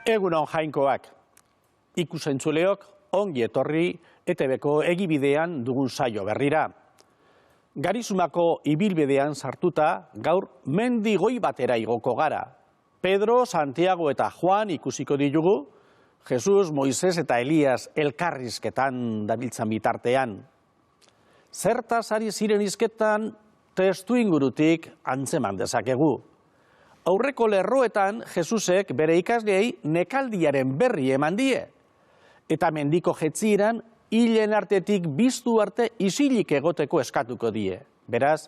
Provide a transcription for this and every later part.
Egunon jainkoak, ikusentzuleok ongi etorri ETV-ko egibidean dugun saio berrira. Garizumako ibilbidean sartuta gaur mendi goi batera igoko gara. Pedro, Santiago eta Juan ikusiko ditugu, Jesus, Moises eta Elias elkarrizketan dabiltzan bitartean. Zertaz ari ziren hizketan testu ingurutik antzeman dezakegu. Aurreko lerroetan Jesusek bere ikasleei nekaldiaren berri eman die. Eta mendiko jetzieran hilen artetik biztu arte isilik egoteko eskatuko die. Beraz,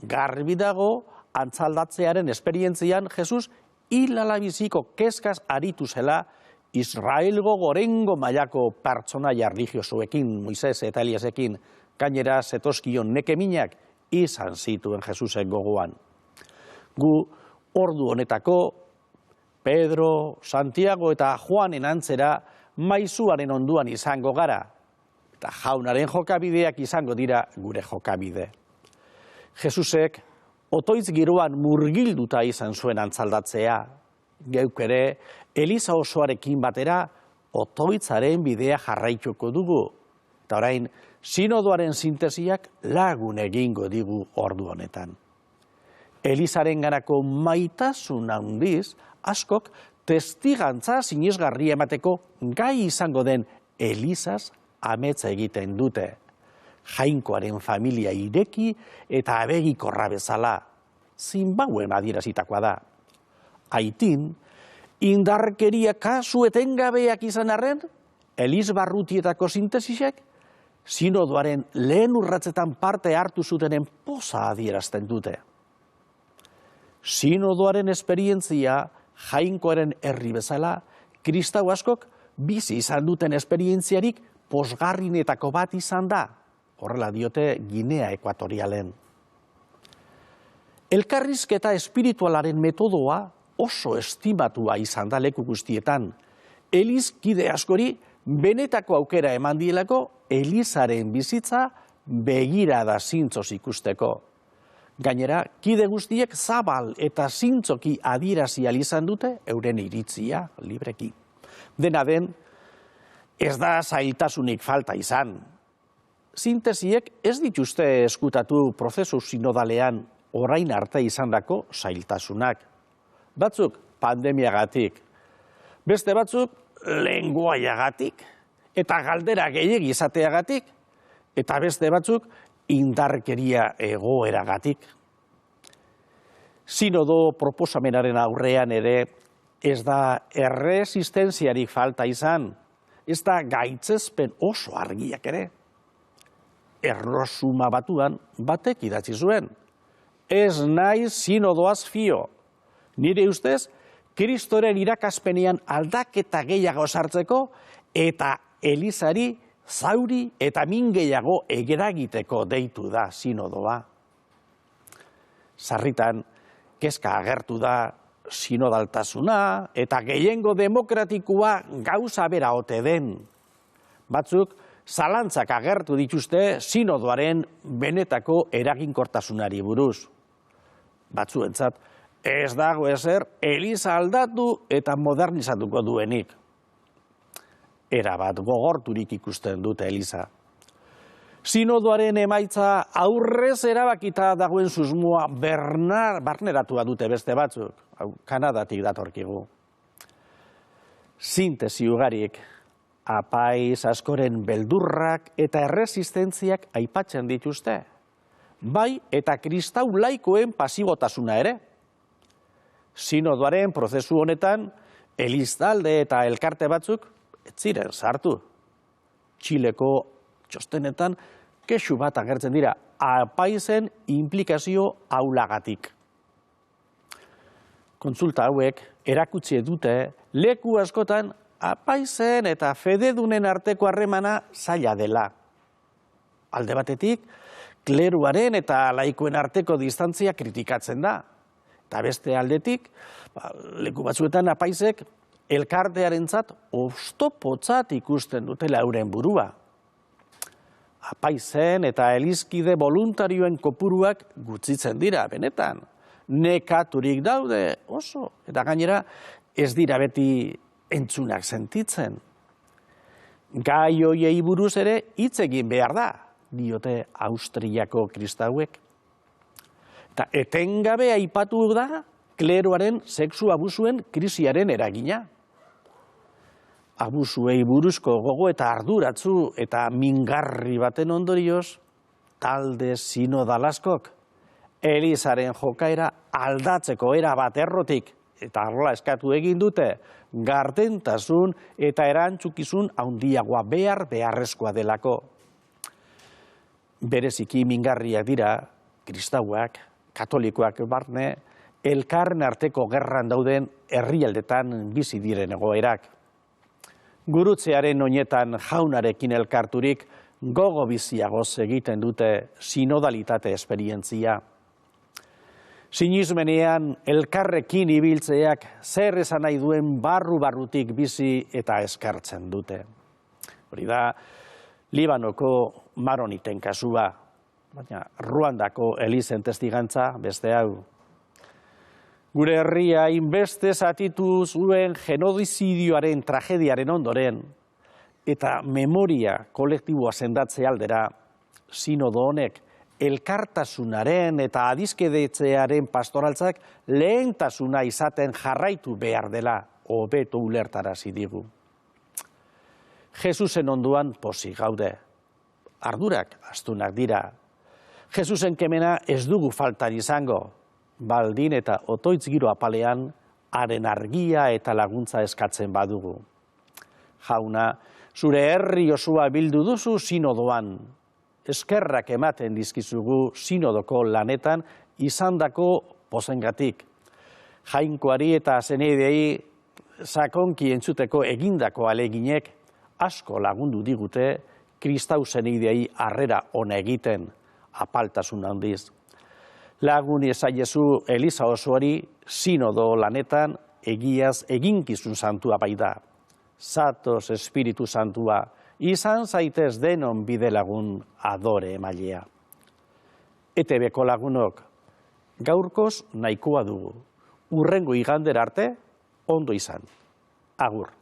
garbi dago antzaldatzearen esperientzian Jesus hilalabiziko kezkaz aritu zela Israelgo gorengo mailako pertsonaia erlijiosoekin, Moises eta Eliasekin, gainera zetozkion nekeminak izan zituen Jesusek gogoan. Gu ordu honetako Pedro, Santiago eta Juanen antzera maizuaren onduan izango gara, eta jaunaren jokabideak izango dira gure jokabide. Jesusek otoitz giroan murgilduta izan zuen antzaldatzea, geuk ere Eliza osoarekin batera otoitzaren bidea jarraituko dugu, eta orain sinodoaren sintesiak lagun egingo digu ordu honetan. Elizaren ganako maitasun handiz, askok testigantza sinesgarria emateko gai izango den Elizaz ametsa egiten dute. Jainkoaren familia ireki eta abegikorra bezala, Zinbauen adierazitakoa da. Aitin, indarkeria kasu etengabeak izan arren, Eliz barrutietako sintesisek, sinodoaren lehen urratzetan parte hartu zutenen poza adierazten dute. Sinodoaren esperientzia, jainkoaren herri bezala, kristau askok bizi izan duten esperientziarik posgarrinetako bat izan da, horrela diote Ginea Ekuatorialen. Elkarrizketa espiritualaren metodoa oso estimatua izan da leku guztietan. Eliz kide askori benetako aukera eman dielako Elizaren bizitza begirada zintzoz ikusteko. Gainera, kide guztiek zabal eta zintzoki adierazi ahal izan dute euren iritzia libreki. Dena den, ez da zailtasunik falta izan. Sintesiek ez dituzte eskutatu prozesu sinodalean orain arte izandako zailtasunak. Batzuk pandemiagatik, beste batzuk lengoaiagatik, eta galdera gehiegi izateagatik, eta beste batzuk indarkeria egoeragatik. Sinodo proposamenaren aurrean ere ez da erresistentziarik falta izan, ez da gaitzespen oso argiak ere. Errosuma batuan batek idatzi zuen. Ez naiz sinodoaz fio. Nire ustez, Kristoren irakaspenean aldaketa gehiago sartzeko eta Elizari zauri eta min gehiago eragiteko deitu da sinodoa. Sarritan, kezka agertu da sinodaltasuna eta gehiengo demokratikoa gauza bera ote den. Batzuk, zalantzak agertu dituzte sinodoaren benetako eraginkortasunari buruz. Batzuentzat, ez dago ezer Eliza aldatu eta modernizatuko duenik. Erabat gogorturik ikusten dute Eliza. Sinodoaren emaitza aurrez erabakita dagoen susmoa barneratua dute beste batzuk. Kanadatik datorkigu. Sintesi ugarik, apaiz askoren beldurrak eta erresistentziak aipatzen dituzte. Bai eta kristau laikoen pasibotasuna ere. Sinodoaren prozesu honetan, Eliztalde eta elkarte batzuk ez ziren sartu. Txileko txostenetan kexu bat agertzen dira apaizen inplikazio aulagatik. Kontsulta hauek erakutsi dute leku askotan apaizen eta fededunen arteko harremana zaila dela. Alde batetik, kleruaren eta laikoen arteko distantzia kritikatzen da. Eta beste aldetik, leku batzuetan apaizek elkartearentzat oztopotzat ikusten dutela euren burua. Apaizen eta elizkide voluntarioen kopuruak gutxitzen dira, benetan. Nekaturik daude oso. Eta gainera, ez dira beti entzunak sentitzen. Gai hoiei buruz ere hitz egin behar da, diote Austriako kristauek. Eta etengabe aipatu da kleroaren sexu abusuen krisiaren eragina. Abusuei buruzko gogo eta arduratzu eta mingarri baten ondorioz, talde sinodalaskok Elizaren jokaera aldatzeko era bat errotik, eta arla eskatu egin dute, gardentasun eta erantzukizun handiagoa beharrezkoa delako. Bereziki mingarriak dira, kristauak, katolikoak barne, elkarren arteko gerran dauden herrialdetan bizi diren egoerak. Gurutzearen oinetan jaunarekin elkarturik gogo biziagoz egiten dute sinodalitate esperientzia. Sinismenean elkarrekin ibiltzeak zer esan nahi duen barru-barrutik bizi eta eskartzen dute. Hori da, Libanoko maroniten kasua, baina Ruandako Elizen testigantza beste hau. Gure herria inbeste zatitu zuen genodizidioaren tragediaren ondoren, eta memoria kolektiboa sendatze aldera, sinodo honek elkartasunaren eta adizkedetzearen pastoraltzak lehentasuna izaten jarraitu behar dela hobeto ulertarazi digu. Jesusen onduan pozik gaude. Ardurak astunak dira. Jesusen kemena ez dugu faltan izango, baldin eta otoitz giro apalean haren argia eta laguntza eskatzen badugu. Jauna, zure herri osua bildu duzu sinodoan. Eskerrak ematen dizkizugu sinodoko lanetan izandako pozengatik. Jainkoari eta zenidei sakonki entzuteko egindako aleginek asko lagundu digute kristau zenidei harrera ona egiten, apaltasun handiz. Lagun esaiezu Eliza osoari sinodo lanetan egiaz eginkizun santua baita. Zatoz Espiritu Santua, izan zaitez denon bidelagun adore emailea. ETB-ko lagunok, gaurkoz nahikoa dugu. Hurrengo igandera arte, ondo izan. Agur.